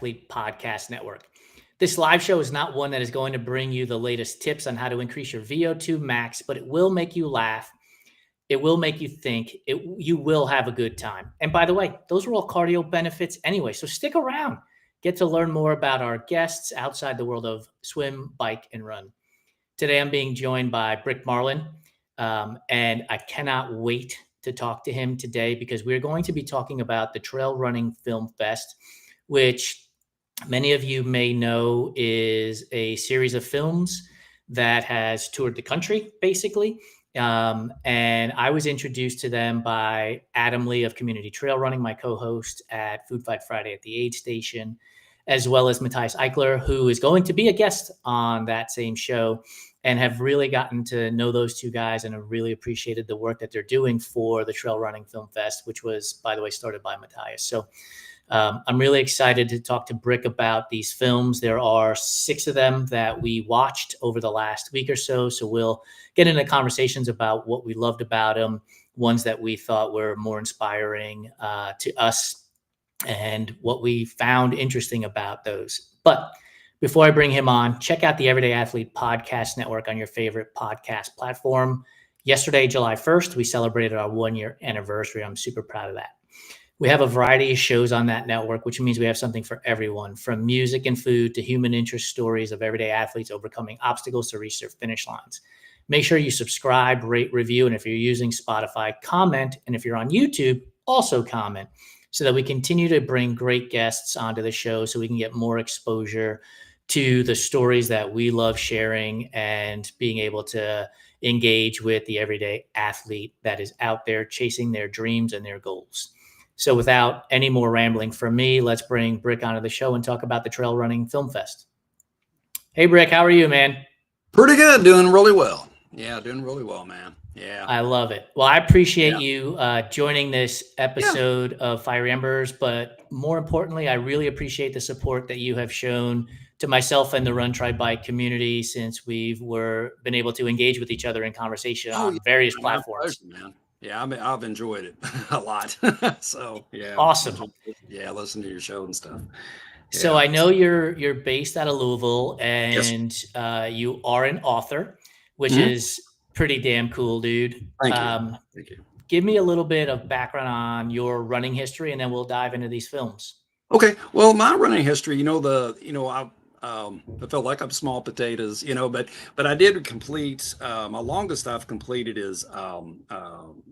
Athlete Podcast Network. This live show is not one that is going to bring you the latest tips on how to increase your VO2 max, but it will make you laugh. It will make you think. You will have a good time. And by the way, those are all cardio benefits anyway. So stick around. Get to learn more about our guests outside the world of swim, bike, and run. Today, I'm being joined by Brick Marlin, and I cannot wait to talk to him today because we're going to be talking about the Trail Running Film Fest, which many of you may know is a series of films that has toured the country, basically. And I was introduced to them by Adam Lee of Community Trail Running, my co-host at Food Fight Friday at the Aid Station, as well as Matthias Eichler, who is going to be a guest on that same show, and have really gotten to know those two guys and have really appreciated the work that they're doing for the Trail Running Film Fest, which was, by the way, started by Matthias. So I'm really excited to talk to Brick about these films. There are 6 of them that we watched over the last week or so. So we'll get into conversations about what we loved about them, ones that we thought were more inspiring to us, and what we found interesting about those. But before I bring him on, check out the Everyday Athlete Podcast Network on your favorite podcast platform. Yesterday, July 1st, we celebrated our 1-year anniversary. I'm super proud of that. We have a variety of shows on that network, which means we have something for everyone, from music and food to human interest stories of everyday athletes overcoming obstacles to reach their finish lines. Make sure you subscribe, rate, review, and if you're using Spotify, comment. And if you're on YouTube, also comment, so that we continue to bring great guests onto the show so we can get more exposure to the stories that we love sharing and being able to engage with the everyday athlete that is out there chasing their dreams and their goals. So without any more rambling from me, let's bring Brick onto the show and talk about the Trail Running Film Fest. Hey, Brick, how are you, man? Pretty good. Doing really well. Yeah, doing really well, man. Yeah. I love it. Well, I appreciate you joining this episode of Fiery Embers, but more importantly, I really appreciate the support that you have shown to myself and the Run Try Bike community since we've been able to engage with each other in conversation on various platforms. Pleasure, man. Yeah, I've enjoyed it a lot. So yeah, awesome. Yeah, listen to your show and stuff. Yeah. So I know you're based out of Louisville, and you are an author, which is pretty damn cool, dude. Thank you. Thank you. Give me a little bit of background on your running history, and then we'll dive into these films. Okay. Well, my running history, I felt like I'm small potatoes, but I did complete, my longest I've completed is a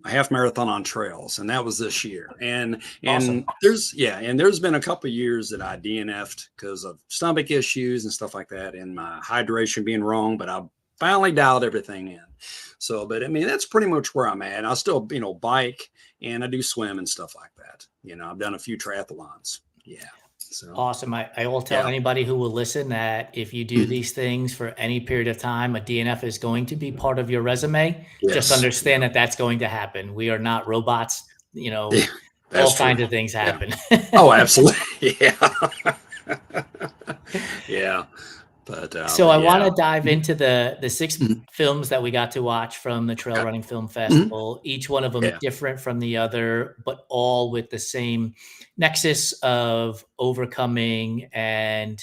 half marathon on trails. And that was this year. And Awesome. there's been a couple of years that I DNF'd because of stomach issues and stuff like that, and my hydration being wrong, but I finally dialed everything in. So, but I mean, that's pretty much where I'm at. I still, bike, and I do swim and stuff like that. I've done a few triathlons. Yeah. So awesome. I will tell anybody who will listen that if you do these things for any period of time, a DNF is going to be part of your resume. Yes. Just understand that that's going to happen. We are not robots, all kinds of things happen. Yeah. Oh, absolutely. Yeah. Yeah. But so I want to dive into the 6 films that we got to watch from the Trail Running Film Festival. Each one of them different from the other, but all with the same nexus of overcoming and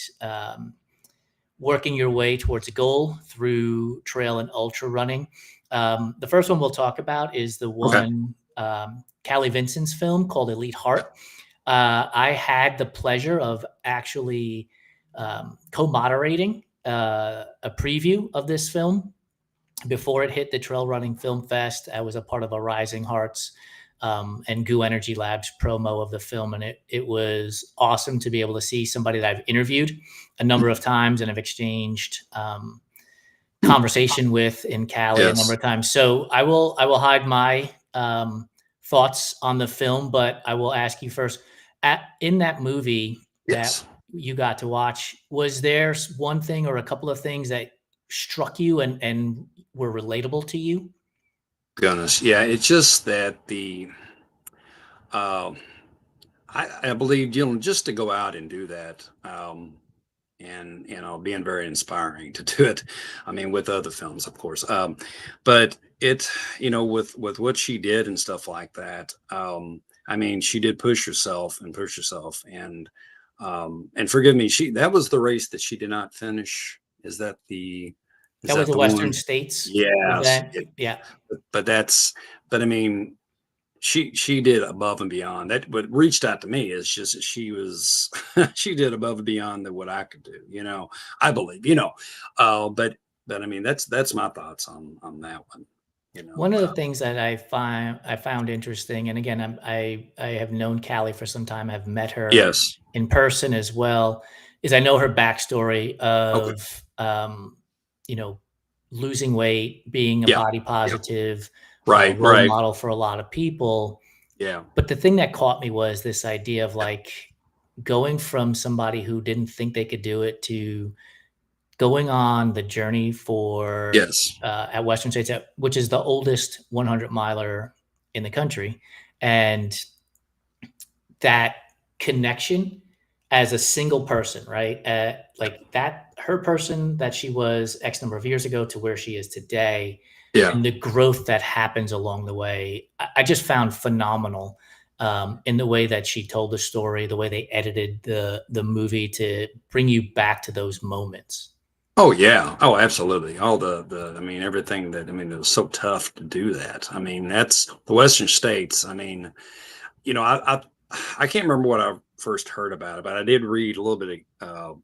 working your way towards a goal through trail and ultra running. The first one we'll talk about is the one Callie Vinson's film called Elite Heart. I had the pleasure of actually co-moderating a preview of this film before it hit the Trail Running Film Fest. I was a part of a Rising Hearts and Goo Energy Labs promo of the film, and it was awesome to be able to see somebody that I've interviewed a number of times and have exchanged conversation with in Cali a number of times. So I will hide my thoughts on the film, but I will ask you first, in that movie that you got to watch, was there one thing or a couple of things that struck you and were relatable to you? Goodness. Yeah. It's just that I believe, just to go out and do that, and, being very inspiring to do it. I mean, with other films, of course. But it, with what she did and stuff like that, I mean, she did push herself. And And forgive me, that was the race that she did not finish. Is That was that the the Western one? States Yes. event. Yeah. But but I mean, she did above and beyond. That what reached out to me is just that she was she did above and beyond than what I could do, I believe, but I mean that's my thoughts on that one, you know. One of the things that I found interesting, and again, I have known Callie for some time. I've met her Yes. in person as well. Is I know her backstory Okay. of you know losing weight, being a Yeah. body Yeah. positive Right. role Right. model for a lot of people. Yeah. But the thing that caught me was this idea of Yeah. like going from somebody who didn't think they could do it to going on the journey for Yes. at Western States, which is the oldest 100 miler in the country, and that connection as a single person, right? Like that, her person that she was X number of years ago to where she is today, Yeah. and the growth that happens along the way, I just found phenomenal in the way that she told the story, the way they edited the movie to bring you back to those moments. Oh yeah. Oh, absolutely. All I mean, everything it was so tough to do that. I mean, that's the Western states. I mean, I can't remember what I first heard about it, but I did read a little bit of,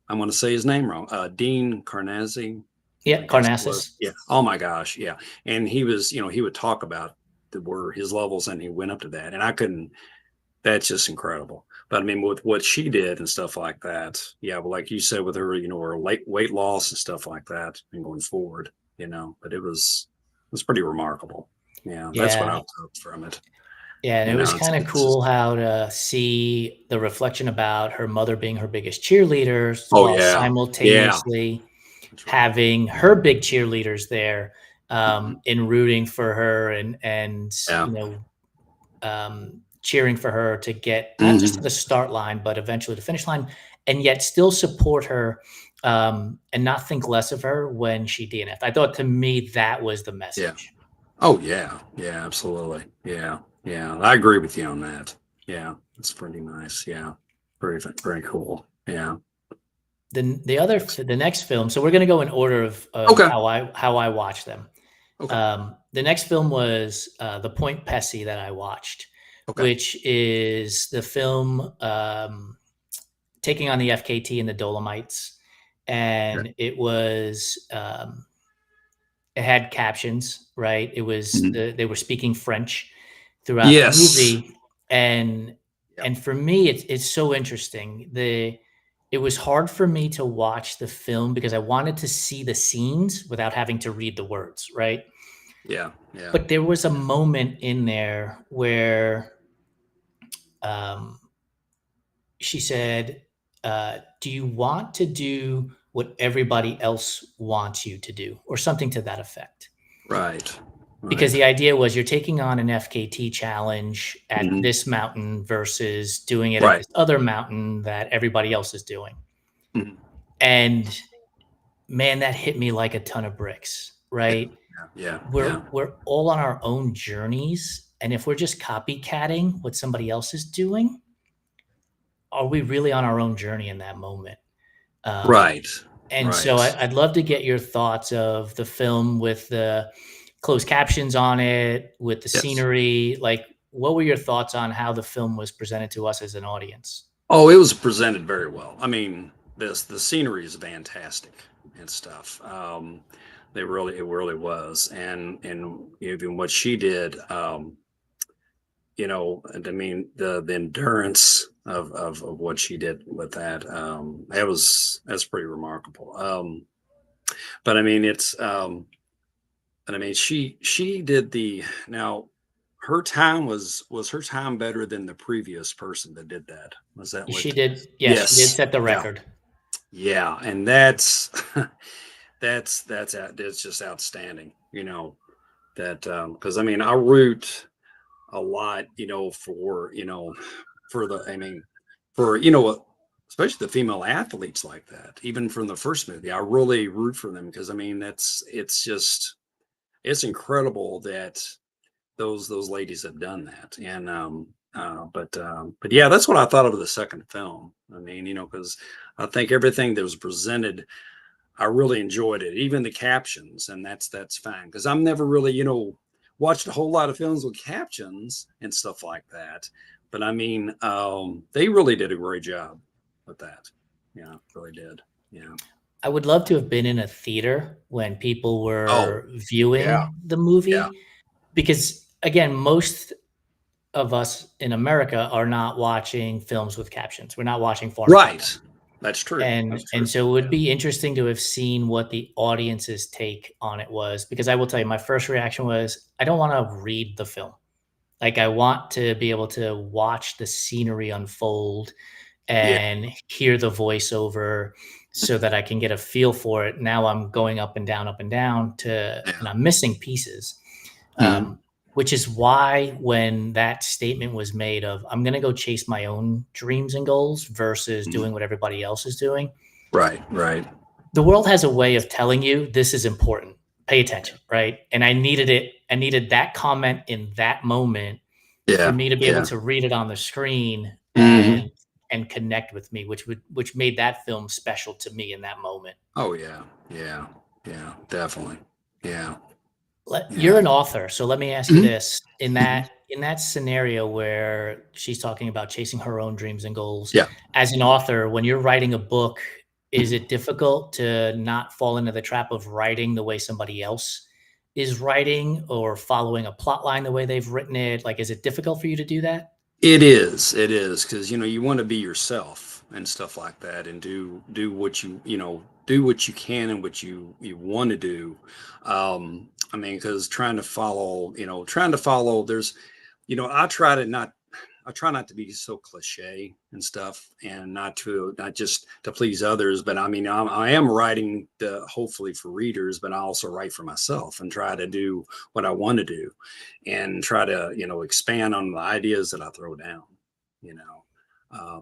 I'm going to say his name wrong. Dean Carnazzi, I Yeah, guess it was. Carnassus. Yeah. Oh my gosh. Yeah. And he was, he would talk about were his levels and he went up to that. And I couldn't, that's just incredible. But I mean, with what she did and stuff like that, yeah. But like you said, with her, her weight loss and stuff like that, and going forward, but it was pretty remarkable. Yeah, that's what I Yeah, took from it. yeah, and it was kind of It's just, cool how to see the reflection about her mother being her biggest cheerleaders oh while yeah, yeah, simultaneously that's right. having her big cheerleaders there, Mhm. and rooting for her and Yeah. cheering for her to get not just to Hmm. the start line, but eventually the finish line, and yet still support her, and not think less of her when she DNF'd. I thought to me that was the Yeah. message. Oh yeah, yeah, absolutely. Yeah, yeah. I agree with you on that. Yeah, it's pretty nice. Yeah, very cool. Yeah. The next film. So we're going to go in order of Okay. how I watch them. Okay. The next film was The Point Pessy that I watched, Okay. which is the film taking on the FKT in the Dolomites, Okay. and it had captions, right? Mhm. They were speaking French throughout the Yes. movie, and Yep. and for me, it's so interesting. It was hard for me to watch the film because I wanted to see the scenes without having to read the words, right? Yeah. Yeah. But there was a moment in there where um, she said, "Do you want to do what everybody else wants you to do?" or something to that effect. Right. Because Right. the idea was you're taking on an FKT challenge at Mhm. this mountain versus doing it at Right. this other mountain that everybody else is doing. Mhm. And man, that hit me like a ton of bricks, Yeah. right? Yeah. Yeah. We're Yeah. we're all on our own journeys, and if we're just copycatting what somebody else is doing, are we really on our own journey in that moment? Um, Right. and so Right. I'd love to get your thoughts of the film with the closed captions on it, with the Yes. scenery. Like, what were your thoughts on how the film was presented to us as an audience? Oh, it was presented very well. I mean, the scenery is fantastic and stuff. It really was, and even what she did. And I mean the endurance of what she did with that. That's pretty remarkable. But I mean, and I mean, she did the now. Her time was her time better than the previous person that did that? Was that She what? did, yes, she did Yes. set the Yeah. record. Yeah. And that's that's just outstanding. That because I mean I root a lot, for the I mean for especially the female athletes like that. Even from the first movie, I really root for them because I mean it's incredible that those ladies have done that. And But yeah, that's what I thought of the second film. I mean, because I think everything that was presented, I really enjoyed it, even the captions, and that's fine because I'm never really, watched a whole lot of films with captions and stuff like that. But I mean, they really did a great job with that. Yeah, really did. Yeah. I would love to have been in a theater when people Oh, were yeah, viewing the yeah. movie because, again, most of us in America are not watching films with captions. We're not watching foreign content. Right. That's true. That's And true. so it would Yeah. be interesting to have seen what the audience's take on it was, because I will tell you, my first reaction was, I don't wanna read the film. Like, I want to be able to watch the scenery unfold Yeah. and hear the voiceover so that I can get a feel for it. Now I'm going up and down to Yeah. and I'm missing pieces. Mhm. Um, which is why when that statement was made of, "I'm gonna go chase my own dreams and goals versus Mhm. doing what everybody else is doing," Right. Right. the world has a way of telling you this is important. Pay attention, right? And I needed that comment in that moment for Yeah. me to be able Yeah. to read it on the screen Mhm. and connect with me, which made that film special to me in that moment. Oh, yeah. Yeah. Yeah. Definitely. Yeah. You're Yeah. an author, so let me ask you Mhm. this: Mhm. in that scenario where she's talking about chasing her own dreams and goals, Yeah. as an author, when you're writing a book, is Mhm. it difficult to not fall into the trap of writing the way somebody else is writing or following a plot line the way they've written it? Like, is it difficult for you to do that? It is, because you want to be yourself and stuff like that, and do what do what you can and what you want to do. I mean, because trying to follow, there's, I try not to be so cliche and stuff, and not just to please others, but I mean, I am writing hopefully for readers, but I also write for myself and try to do what I want to do, and try to expand on the ideas that I throw down. You know,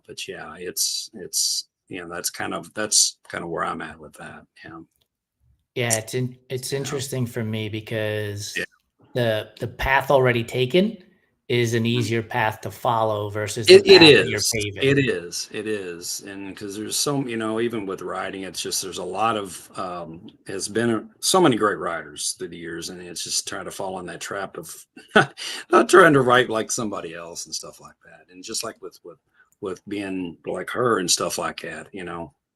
but yeah, it's that's kind of where I'm at with that. Yeah, Yeah, it's yeah, interesting for me yeah. because the path already taken is an easier path to follow versus the It path that you're is. paving. It is. And because there's so, even with writing, it's just there's a lot of has been so many great writers through the years, and it's just trying to fall in that trap of not trying to write like somebody else and stuff like that. And just like with being like her and stuff like that,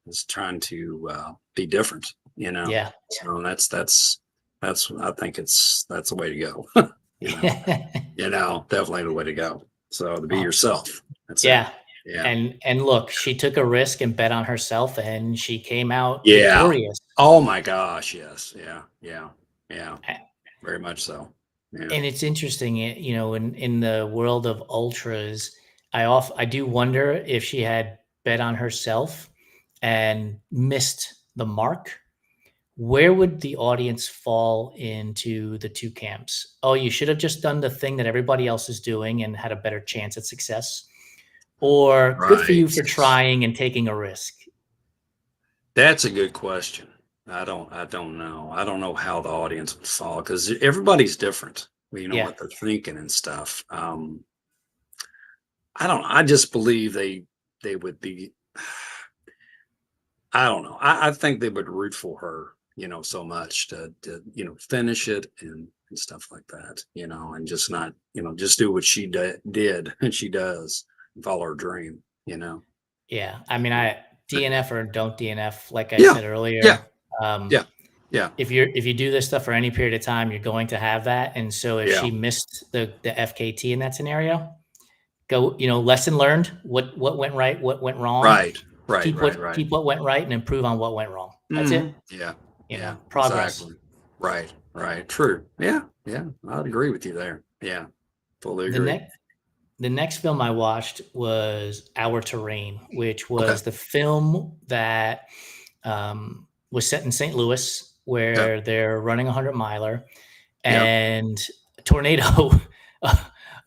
is trying to be different, Yeah. So that's I think that's the way to go. you know. Definitely the way to go. So to be Uh, yourself. That's it. yeah, Yeah. and look, she took a risk and bet on herself, and she came out Yeah. victorious. Oh my gosh. Yes. Yeah. Yeah. Yeah. Very much so. Yeah. And it's interesting, in the world of ultras, I do wonder if she had bet on herself and missed the mark, where would the audience fall into the 2 camps? "Oh, you should have just done the thing that everybody else is doing and had a better chance at success," or "Good for you Right. for trying and taking a risk." That's a good question. I don't know. I don't know how the audience would fall because everybody's different. Yeah. What they're thinking and stuff. I just believe they would be. I don't know. I think they would root for her, so much to finish it and stuff like that, and just not, just do what she did and she does and follow her dream, Yeah. I mean, Um, I DNF or don't DNF, like I Yeah, said yeah, earlier, yeah, yeah, if you do this stuff for any period of time, you're going to have that, and so if yeah. she missed the FKT in that scenario, go, lesson learned, what went right, what went wrong, Right, right, right, right. keep what went right and improve on what went wrong. That's it. Yeah, yeah, Progress. exactly. Right, right. True. Yeah, yeah. I'd agree with you there. Yeah, fully The agree. next the next film I watched was Our Terrain, which Okay. was the film that was set in St. Louis, Yeah, where they're running a 100 miler, yeah, and a tornado.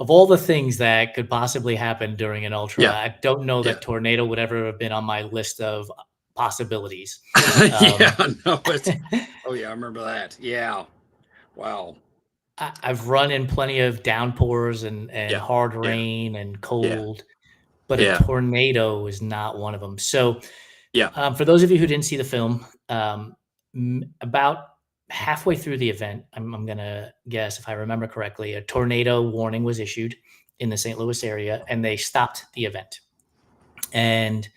Of all the things that could possibly happen during an ultra, yeah, I don't know yeah. that tornado would ever have been on my list of possibilities. Yeah, Um, no, oh yeah, I remember that. Yeah. Wow. I've run in plenty of downpours and Yeah. hard Yeah. rain and Yeah. cold, but a Yeah. tornado is not one of them. So, Yeah. for those of you who didn't see the film, about halfway through the event, I'm gonna guess if I remember correctly, a tornado warning was issued in the St. Louis area, and they stopped the event. And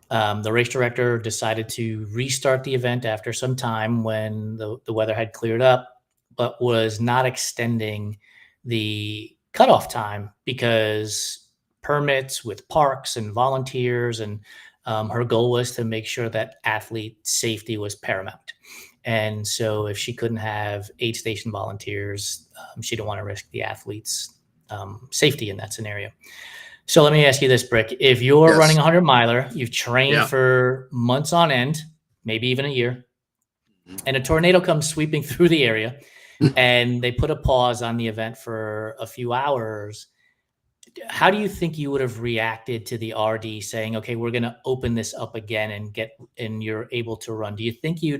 the race director decided to restart the event after some time when the weather had cleared up, but was not extending the cutoff time because permits with parks and volunteers, and her goal was to make sure that athlete safety was paramount. And so, if she couldn't have aid station volunteers, she didn't want to risk the athletes' safety in that scenario. So let me ask you this, Brick. If you're running Yes. a 100-miler, you've trained Yeah. for months on end, maybe even a year, Mhm. and a tornado comes sweeping through the area and they put a pause on the event for a few hours, how do you think you would have reacted to the RD saying, "Okay, we're going to open this up again and you're able to run"? Do you think you'd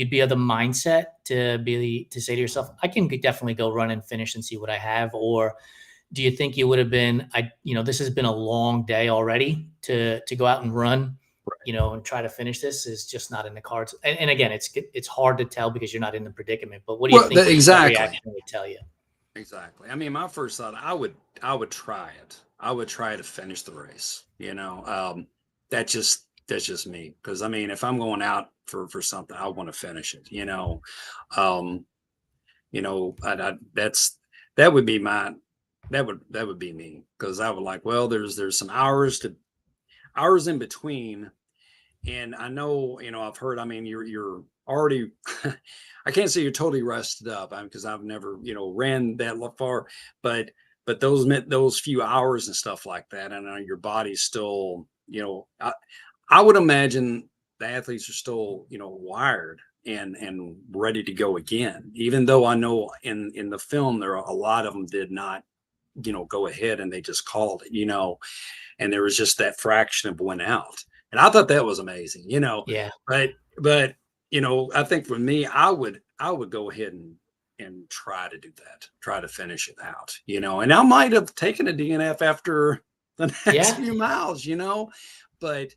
be of the mindset to say to yourself, "I can definitely go run and finish and see what I have," or do you think you would have been, this has been a long day already to go out and run, and try to finish this is just not in the cards. And again, it's hard to tell because you're not in the predicament. But what do you Well, think your gut exactly. reaction would tell you? Exactly. I mean, my first thought, I would try it. I would try to finish the race. That's just me. Because I mean, if I'm going out for something, I want to finish it. Um, that's that would be my that would be me. Because I would like, well, there's some hours in between, and I know, I've heard, I mean, you're already I can't say you're totally rested up, because I've never, ran that far, but those few hours and stuff like that, and your body's still, I would imagine the athletes are still, wired and ready to go again. Even though I know in the film there are a lot of them did not, go ahead, and they just called it, and there was just that fraction of went out, and I thought that was amazing, Yeah. but I think for me, I would go ahead and try to do that, try to finish it out, and I might have taken a DNF after the next Yeah. few miles, but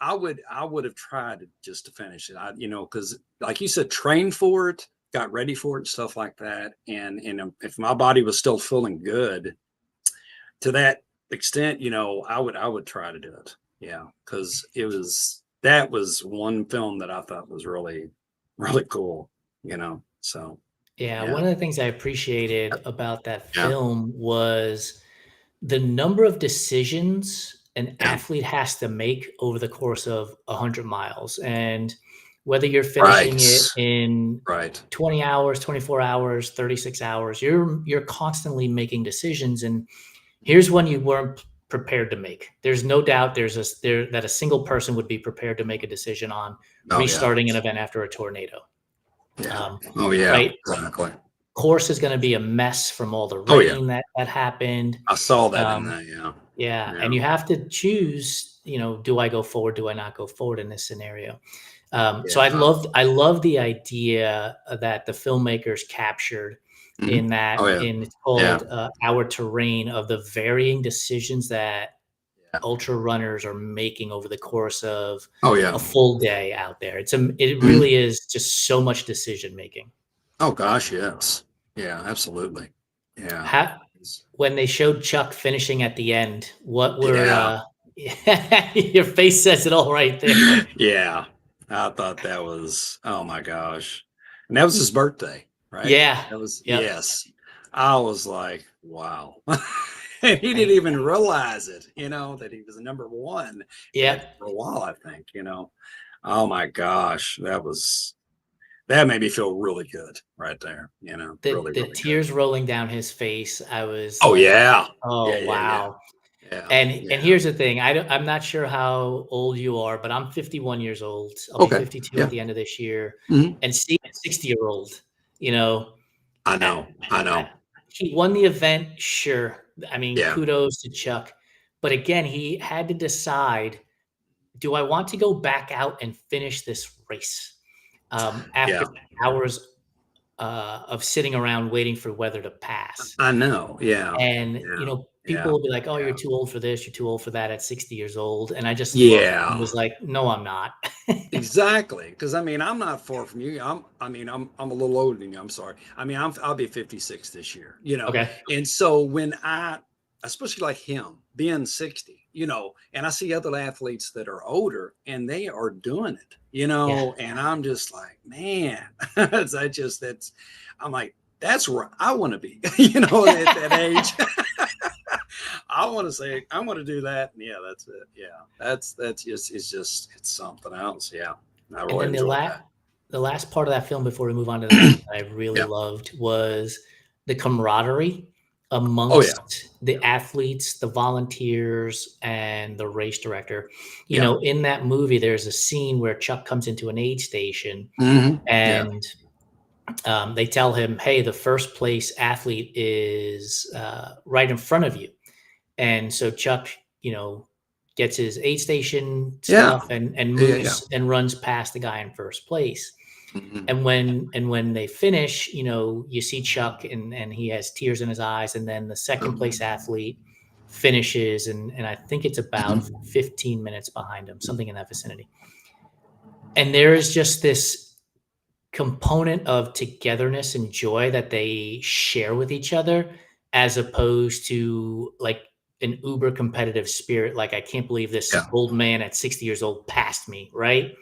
I would have tried just to finish it. Because like you said, train for it, got ready for it, stuff like that, and if my body was still feeling good to that extent, I would try to do it. Yeah, because that was one film that I thought was really, really cool. So Yeah. yeah, One of the things I appreciated about that yeah, film was the number of decisions an yeah. athlete has to make over the course of 100 miles. And whether you're finishing Right, it in right. 20 hours, 24 hours, 36 hours, you're constantly making decisions. And here's one you weren't prepared to make. There's no doubt that a single person would be prepared to make a decision on Oh yeah, restarting an event after a tornado. yeah. Um, Oh yeah, right? exactly. Course is going to be a mess from all the Oh yeah, rain that happened. I saw that in Um, that. Yeah, yeah, yeah, and you have to choose, do I go forward? Do I not go forward in this scenario? So yeah. I love the idea that the filmmakers captured Mhm. Oh yeah, in it's yeah, called Our Terrain, of the varying decisions that yeah. ultra runners are making over the course of Oh yeah. a full day out there. It Mhm. really is just so much decision making. Oh gosh, yes. Yeah, absolutely. Yeah. How When they showed Chuck finishing at the end, what were Yeah. your face says it all right there. Yeah. I thought that was, oh my gosh. And that was his birthday, right? Yeah. That was, Yep. yes. I was like, wow. And he didn't Right. even realize it, that he was the number one yet Yep. for a while, I think. Oh my gosh. That made me feel really good right there, The really, the really good. tears rolling down his face, I was Oh like, yeah. Yeah, "Oh, yeah, yeah. wow." Yeah. And Yeah. here's the thing, I'm not sure how old you are, but I'm 51 years old. I'll be Okay. 52 at Yeah. the end of this year, Mhm. and seeing a 60-year-old, you know, I I know. I I know. he won the event, sure. I mean, Yeah. kudos to Chuck, but again, he had to decide, "Do I want to go back out and finish this race?" After Yeah. hours of sitting around waiting for weather to pass. I know. Yeah. And, Yeah. people Yeah. will be like, "Oh, you're Yeah. too old for this, you're too old for that at 60 years old." And I just looked and Yeah. was like, "No, I'm not." Exactly. Because I mean, I'm not far from you. I'm a little older than you. I'm sorry. I mean, I'll be 56 this year, Okay. And so when especially like him being 60, and I see other athletes that are older and they are doing it, Yeah. and I'm just like, man, I'm like, that's where I want to be, at that age. I want to say I want to do that. And yeah, that's it. Yeah, that's just it's something else. Yeah, I And really then enjoyed that. the last part of that film before we move on to the next one that I really Yeah. loved was the camaraderie Oh yeah. amongst the Yeah. athletes, the volunteers, and the race director. Yeah. In that movie, there's a scene where Chuck comes into an aid station Yeah. and they tell him, "Hey, the first place athlete is right in front of you." And so Chuck, gets his aid station Yeah. stuff and Yeah. Yeah. moves and runs past the guy in first place. Mhm. And when they finish, you see Chuck and he has tears in his eyes. And then the second place athlete finishes, and I think it's about Mhm. 15 minutes behind him, something in that vicinity. And there is just this component of togetherness and joy that they share with each other, as opposed to like an uber competitive spirit. Like, I can't believe this Yeah. old man at 60 years old passed me. Right.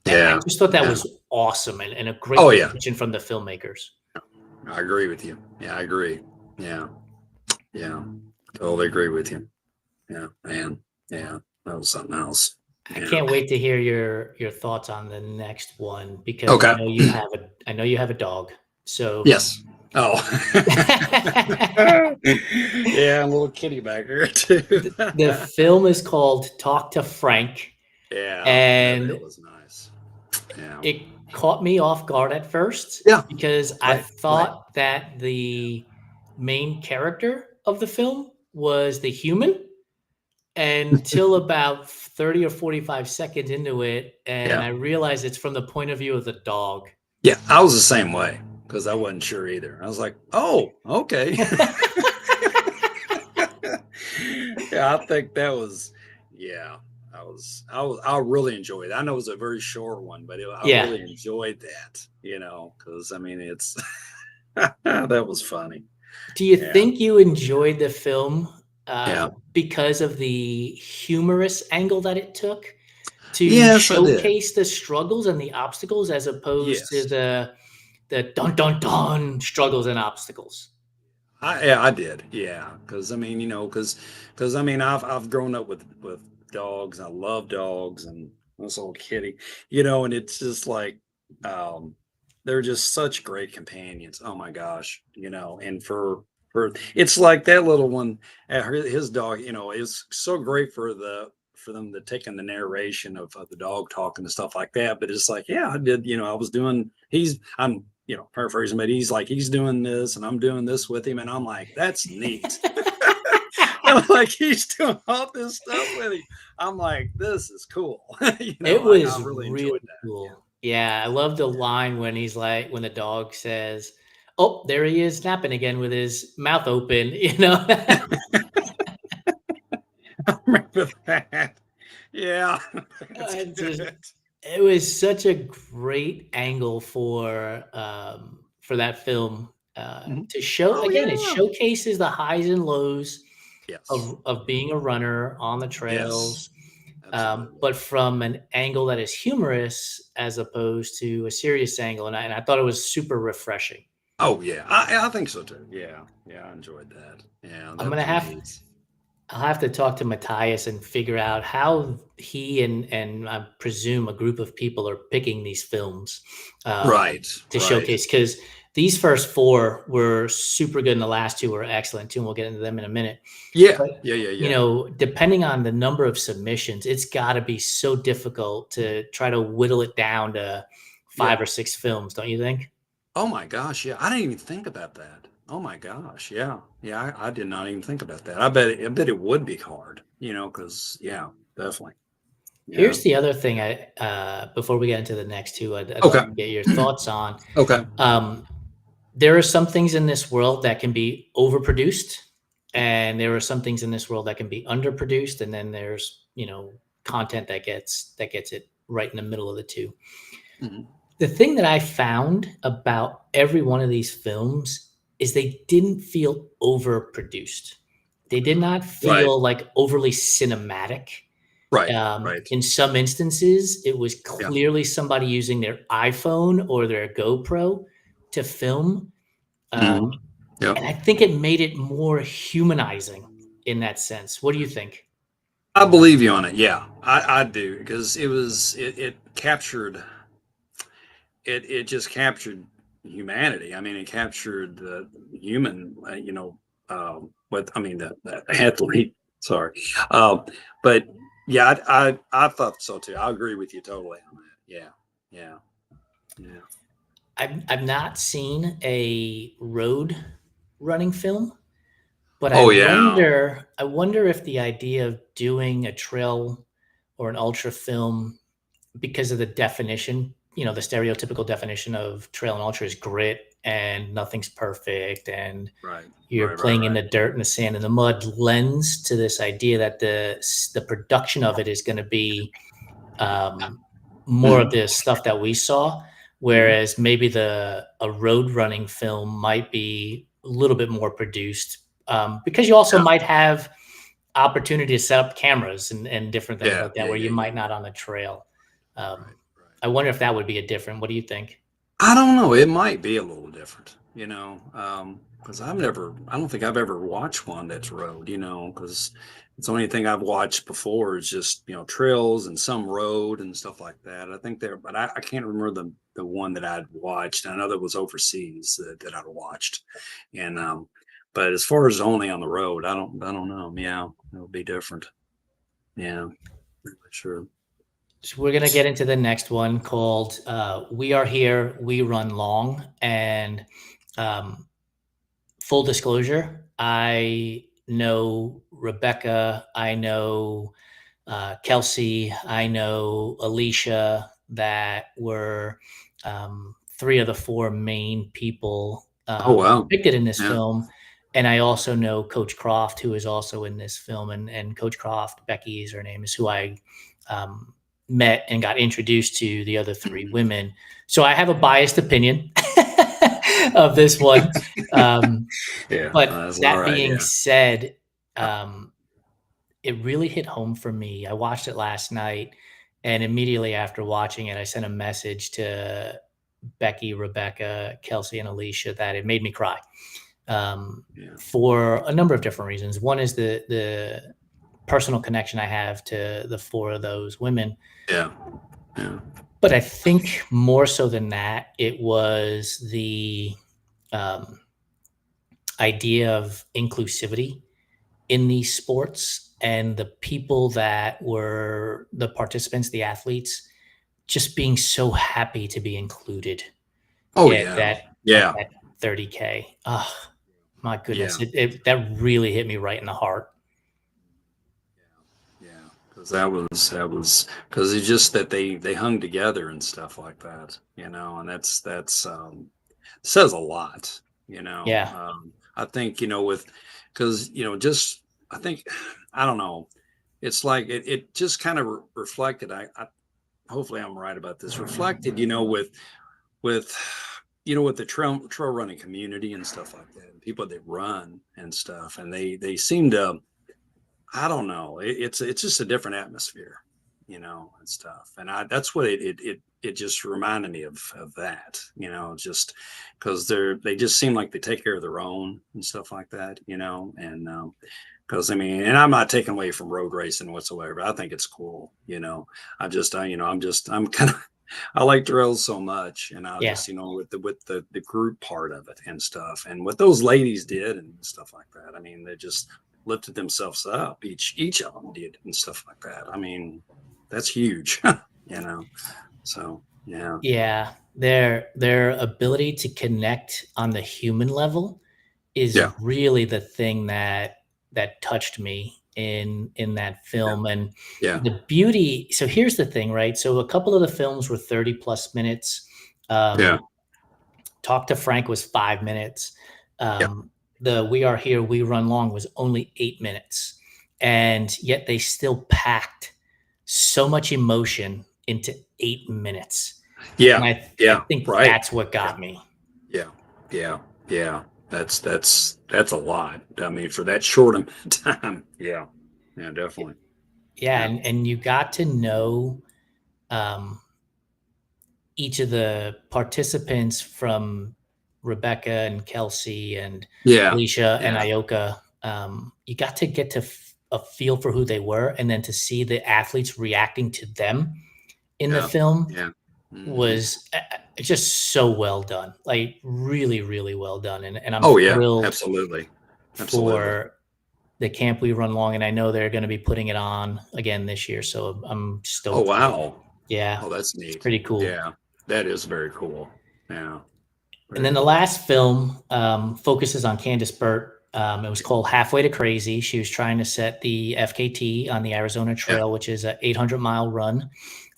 And I Yeah. just thought that Yeah. was awesome and a great Oh yeah. decision from the filmmakers. I agree with you. Yeah, I agree. Yeah. Yeah. Totally agree with you. Yeah, man. Yeah, that was something else. I Yeah. can't wait to hear your thoughts on the next one, because Okay. I know you have a dog. So Yes. Oh. Yeah, a little kitty back here too. the film is called Talk to Frank, Yeah, that and was nice. Yeah. it caught me off guard at first Yeah. because I Right. Right. thought that the main character of the film was the human until about 30 or 45 seconds into it, and Yeah. I realized it's from the point of view of the dog. Yeah. I was the same way because I wasn't sure either. I was like, oh, okay. Yeah, I think that was, yeah. I really enjoyed it. I know it was a very short one, but I Yeah. really enjoyed that, because I mean, it's, that was funny. Do you Yeah. think you enjoyed the film Yeah. because of the humorous angle that it took to Yes, I did. showcase the struggles and the obstacles, as opposed to Yes. the dun dun dun struggles and obstacles? Yeah, I did. Yeah, because I mean, because I mean, I've grown up with dogs. I love dogs, and this old kitty, and it's just like, um, they're just such great companions. Oh my gosh, and for it's like that little one, his dog, is so great for them to take in the narration of the dog talking and stuff like that. But it's like, yeah, I did. I was doing. I'm paraphrasing, but he's doing this and I'm doing this with him. And I'm like, that's neat. I'm like, he's doing all this stuff with him. I'm like, this is cool. It I was really really enjoyed that. cool. Yeah, I love the line when he's like, when the dog says, "Oh, there he is napping again with his mouth open," I remember that. Yeah. That's It's just, good. it was such a great angle for that film, Mhm. to show Oh again, it yeah. showcases the highs and lows Yes. of being a runner on the Yes. trails, Absolutely. but from an angle that is humorous as opposed to a serious angle, and I thought it was super refreshing. Oh yeah. I think so too. Yeah. Yeah. I enjoyed that. Yeah. I'm That gonna was have neat. I'll have to talk to Matthias and figure out how he and I presume a group of people are picking these films, Right. to Right. showcase, because these first four were super good and the last two were excellent too, and we'll get into them in a minute. Yeah. But, Yeah. Yeah. Yeah. depending on the number of submissions, it's got to be so difficult to try to whittle it down to Yeah. 5 or 6 films, don't you think? Oh my gosh, yeah. I didn't even think about that. Oh my gosh, yeah. Yeah, I did not even think about that. I bet it would be hard, because yeah, definitely. Yeah. Here's the other thing before we get into the next two, I'd love Okay. to get your thoughts on. Okay. Um, there are some things in this world that can be overproduced, and there are some things in this world that can be underproduced, and then there's, content that gets it right in the middle of the two. Mhm. The thing that I found about every one of these films is they didn't feel overproduced. They did not Right, feel like overly cinematic. right, right. In some instances, it was Yeah. clearly somebody using their iPhone or their GoPro to film. Hmm. Um, Yeah. and I think it made it more humanizing in that sense. What do you think? I believe you on it. Yeah, I do because it captured it just captured humanity. I mean, it captured the human. What I mean the athlete. Sorry, um, but yeah, I thought so too. I agree with you totally on that. Yeah, yeah, yeah. I've not seen a road running film, but I Oh yeah, wonder I wonder if the idea of doing a trail or an ultra film, because of the definition, the stereotypical definition of trail and ultra is grit and nothing's perfect and right, you're right, right, playing in right. the dirt and the sand and the mud, lends to this idea that the production of it is going to be um, more of Hmm. the stuff that we saw, Hmm. whereas maybe the a road running film might be a little bit more produced, because you also Yeah, might have opportunity to set up cameras and different things yeah, like that yeah, where you yeah, yeah. might not on the trail. Um, Right, right. I wonder if that would be a different. What do you think? I don't know. It might be a little different, because I don't think I've ever watched one that's road, because it's the only thing I've watched before is just, trails and some road and stuff like that. I think there, but I can't remember the one that I'd watched. I know that was overseas that I'd watched. And, but as far as only on the road, I don't know. Yeah, it'll be different. Yeah, sure. So we're gonna get into the next one called "We Are Here, We Run Long," and um, full disclosure, I know Rebecca, I know Kelsey, I know Alicia, that were three of the four main people Oh, wow. depicted in this Yeah. film. And I also know Coach Croft, who is also in this film. And Coach Croft, Becky is her name, is who I um, met and got introduced to the other three Mhm. women. So I have a biased opinion of this one. Um, Yeah, but that's all that right. being Yeah. said, Yeah. it really hit home for me. I watched it last night, and immediately after watching it, I sent a message to Becky, Rebecca, Kelsey, and Alicia that it made me cry, Yeah. for a number of different reasons. One is the personal connection I have to the four of those women, Yeah. Yeah. but I think more so than that, it was the um, idea of inclusivity in these sports and the people that were the participants, the athletes, just being so happy to be included Oh at yeah. that Yeah. 30K. Oh my Yeah. goodness. That really hit me right in the heart. Yeah. Because that was because it's just that they hung together and stuff like that, and that's says a lot, Yeah. I think, with because just I think I don't know. It's like it just kind of reflected. I hopefully I'm right about this. Reflected, with with the trail running community and stuff like that, and people that run and stuff, and they seem to, I don't know, it's just a different atmosphere, and stuff, and I that's what it just reminded me of that, just because they just seem like they take care of their own and stuff like that, and because I mean, and I'm not taking away from road racing whatsoever. I think it's cool, I'm kind of I like trails so much, and I Yeah. just, with the group part of it and stuff, and what those ladies did and stuff like that. I mean, they just lifted themselves up. Each of them did and stuff like that. I mean, that's huge, you know. So yeah, Yeah. Their ability to connect on the human level is yeah, really the thing that touched me in that yeah, film. And yeah, the beauty, so here's the thing, right? So a couple of the films were 30 plus minutes. yeah, um Talk to Frank was 5 minutes. Yeah. The We Are Here, We Run Long was only 8 minutes. And yet they still packed so much emotion into 8 minutes. And Yeah. I Yeah. think Right. that's what Yeah. got me. Yeah. Yeah. Yeah. That's a lot. I mean, for that short amount of time. Yeah. Yeah, definitely. Yeah. Yeah. And you got to know um, each of the participants from Rebecca and Kelsey and Yeah. Alicia and Yeah. Ioka. You got to get to a feel for who they were, and then to see the athletes reacting to them in the Yeah. film Yeah. Hmm. was just so well done. Like really, really well done. And I'm Oh yeah. thrilled Absolutely. Absolutely. for the camp we run long, and I know they're going to be putting it on again this year. So I'm Oh stoked for it. wow. Yeah, Oh, that's it's neat. pretty cool. Yeah. That is very cool. Yeah. And Very then the cool. last film focuses on Candace Burt. It was called Halfway to Crazy. She was trying to set the FKT on the Arizona Yeah. Trail, which is an 800-mile run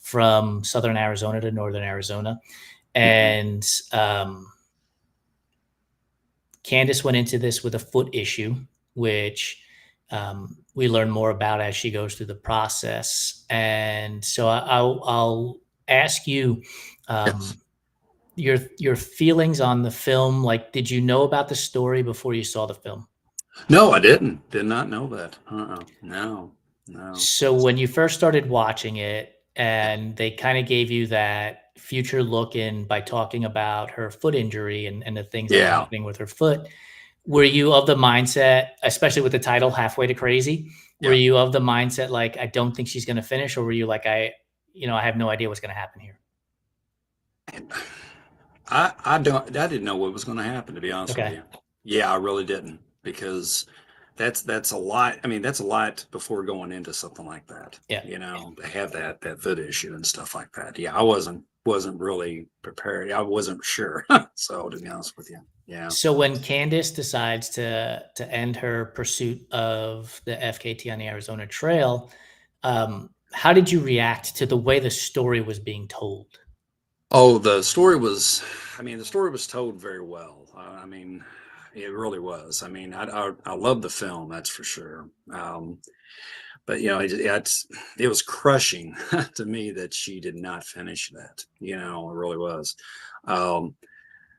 from southern Arizona to northern Arizona. Hmm. And Candace went into this with a foot issue, which we learn more about as she goes through the process. And so I'll ask you Yes. your feelings on the film. Like, did you know about the story before you saw the film? No, I didn't. Did not know that. No. No. So when you first started watching it Yeah. and they kind of gave you that future look in by talking about her foot injury and the things that were Yeah. happening with her foot, were you of the mindset, especially with the title Halfway to Crazy, were Yeah. you of the mindset like, I don't think she's going to finish, or were you like, I have no idea what's going to happen here? And I didn't know what was going to happen, to be honest with Okay. you. Yeah, I really didn't, because that's a lot. I mean, that's a lot before going into something like that. Yeah. To have that foot issue and stuff like that. Yeah, I wasn't really prepared. I wasn't sure. So, to be honest with you, yeah. So when Candace decides to end her pursuit of the FKT on the Arizona Trail, how did you react to the way the story was being told? Oh, the story was told very well. I mean, it really was. I mean, I love the film, that's for sure. But it was crushing to me that she did not finish that. It really was. Um,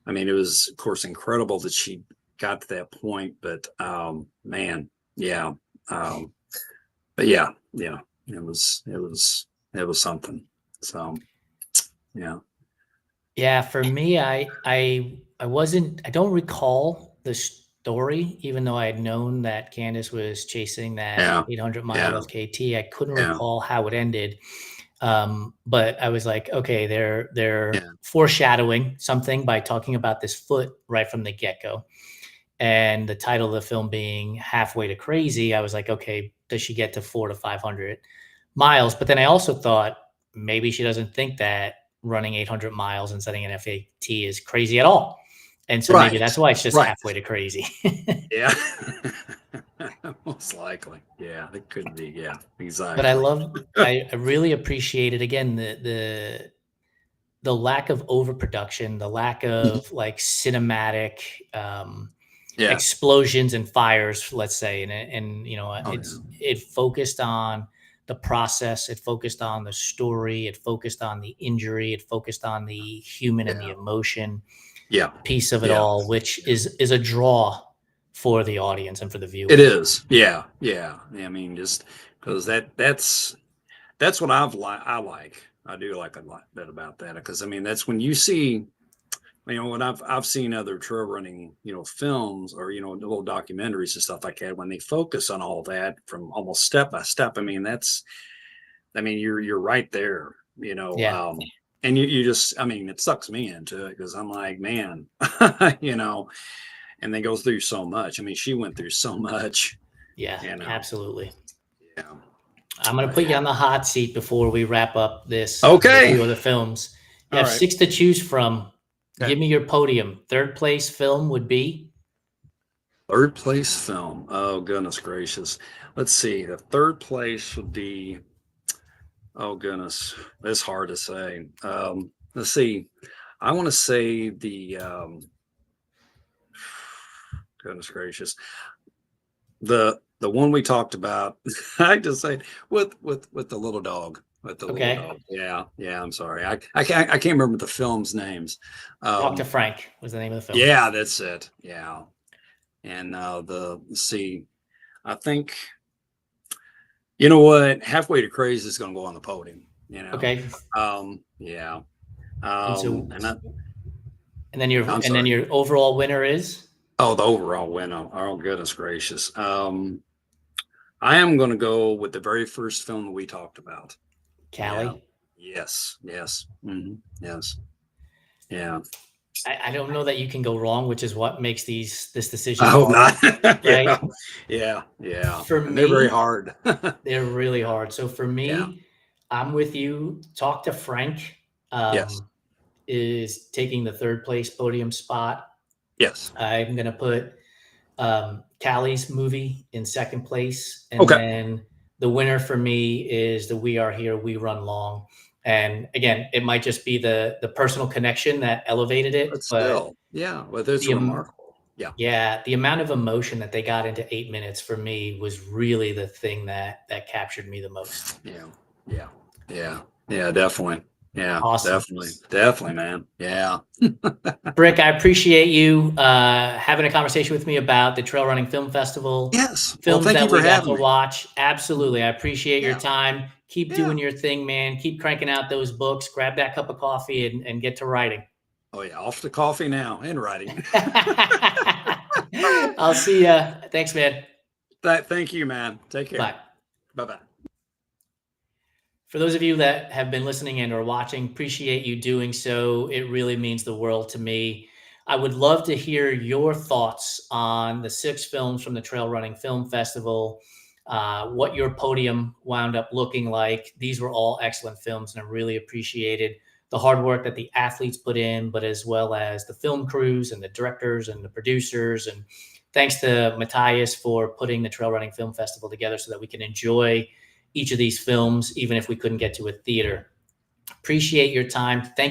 I mean, it was, of course, incredible that she got to that point, but man, yeah. Um, but yeah, it was something. So yeah, Yeah, for me, I don't recall the story, even though I had known that Candace was chasing that yeah, 800-mile yeah, FKT. I couldn't yeah, recall how it ended. But I was like, okay, they're yeah. foreshadowing something by talking about this foot right from the get-go. And the title of the film being Halfway to Crazy, I was like, okay, does she get to 400 to 500 miles? But then I also thought maybe she doesn't think that running 800 miles and setting an FAT is crazy at all. And so maybe Right, that's why it's just right. halfway to crazy. Yeah. Most likely. Yeah, it could be. Yeah, But I exactly. love, I really appreciated again the lack of overproduction, the lack Mhm. of like cinematic Yeah. explosions and fires, let's say, and Oh yeah. it focused on the process, it focused on the story, it focused on the injury, it focused on the human and the Yeah. emotion Yeah. piece of it Yeah. all, which Yeah. is a draw for the audience and for the It viewer. is. Yeah. Yeah. I mean, just because that's what I like. I do like a lot bit about that, because I mean that's when you see, when I've seen other trail running, films, or little documentaries and stuff like that, when they focus on all that from almost step by step. You're right there, Yeah. and you just, it sucks me into it, because I'm like, man, you know, and they go through so much. I mean, she went through so much, Yeah, you know. absolutely. Yeah, I'm going to but put you yeah. on the hot seat before we wrap up this Okay. review of the films. You All have right. six to choose from. Okay. Give me your podium. Third place film would be. Third place film. Oh goodness gracious. Let's see. The third place would be. Oh goodness, it's hard to say. Let's see. I want to say the goodness gracious, the one we talked about. I just say with the little dog. With the little Okay. dog. Yeah, yeah. I'm sorry. I can't remember the film's names. Talk to Um, Frank was the name of the film. yeah, that's it. Yeah. And let's see, I think, you know what, Halfway to Crazy is going to go on the podium. Okay. Yeah. And so, And I'm and then sorry. your overall winner is Oh, the overall winner. Oh, goodness gracious. I am going to go with the very first film that we talked about. Yeah. Callie. Yes. Yes. Yes. Yeah. I don't know that you can go wrong, which is what makes this I decision hope hard, not. right? Yeah. Yeah. Yeah. For And they're very me, hard. they're really hard. So for Yeah. me, I'm with you. Talk to Frank Yes. is taking the third place podium spot. Yes. I'm going to put Callie's movie in second place. And Okay. then the winner for me is the We Are Here, We Run Long. And again, it might just be the personal connection that elevated it, But but still, yeah, well, that's the remarkable. Yeah, yeah, the amount of emotion that they got into 8 minutes for me was really the thing that captured me the most. yeah, yeah, yeah, yeah, definitely. Yeah, Awesome. definitely, man. Yeah. Brick, I appreciate you having a conversation with me about the Trail Running Film Festival, Yes. Well, films thank you that for we got having to me. watch. Absolutely. I appreciate your Yeah, time. Keep yeah. doing your thing, man. Keep cranking out those books. Grab that cup of coffee and get to writing. Oh, yeah. Off to coffee now and writing. I'll see ya. Thanks, man. Thank you, man. Take care. Bye. Bye bye. For those of you that have been listening and or watching, appreciate you doing so. It really means the world to me. I would love to hear your thoughts on the 6 films from the Trail Running Film Festival, what your podium wound up looking like. These were all excellent films, and I really appreciated the hard work that the athletes put in, but as well as the film crews and the directors and the producers. And thanks to Matthias for putting the Trail Running Film Festival together so that we can enjoy each of these films, even if we couldn't get to a theater. Appreciate your time. Thank you.